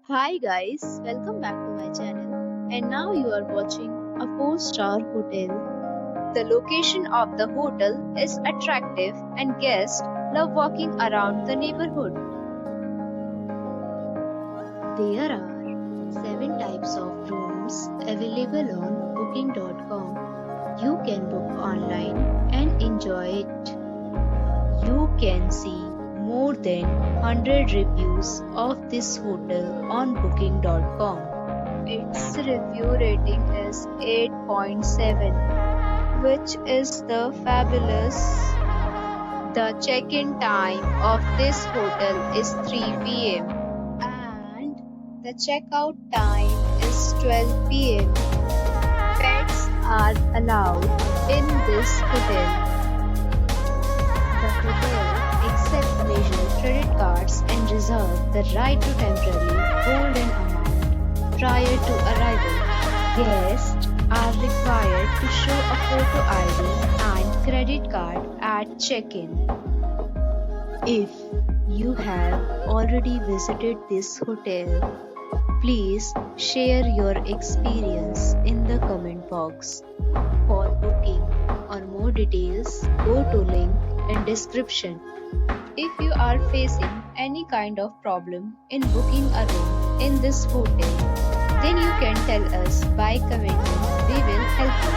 Hi guys, welcome back to my channel. And now you are watching a 4-star hotel. The location of the hotel is attractive and guests love walking around the neighborhood. There are 7 types of rooms available on booking.com. You can book online and enjoy it. You can see more than 100 reviews of this hotel on booking.com. Its review rating is 8.7, which is the fabulous. The check-in time of this hotel is 3 p.m. and the checkout time is 12 p.m. Pets are allowed in this hotel. The hotel accepts major credit cards and reserves the right to temporarily hold an amount prior to arrival. Guests are required to show a photo ID and credit card at check-in. If you have already visited this hotel, please share your experience in the comment box. For booking or more details, go to link in description. If you are facing any kind of problem in booking a room in this hotel, then you can tell us by commenting. We will help you.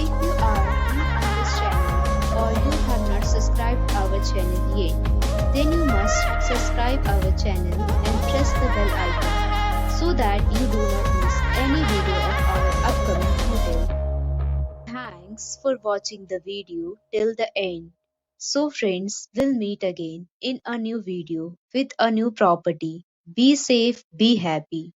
If you are new on this channel or you have not subscribed our channel yet, then you must subscribe our channel and press the bell icon so that you do not miss any video of our upcoming hotel. Thanks for watching the video till the end. So friends, we'll meet again in a new video with a new property. Be safe, be happy.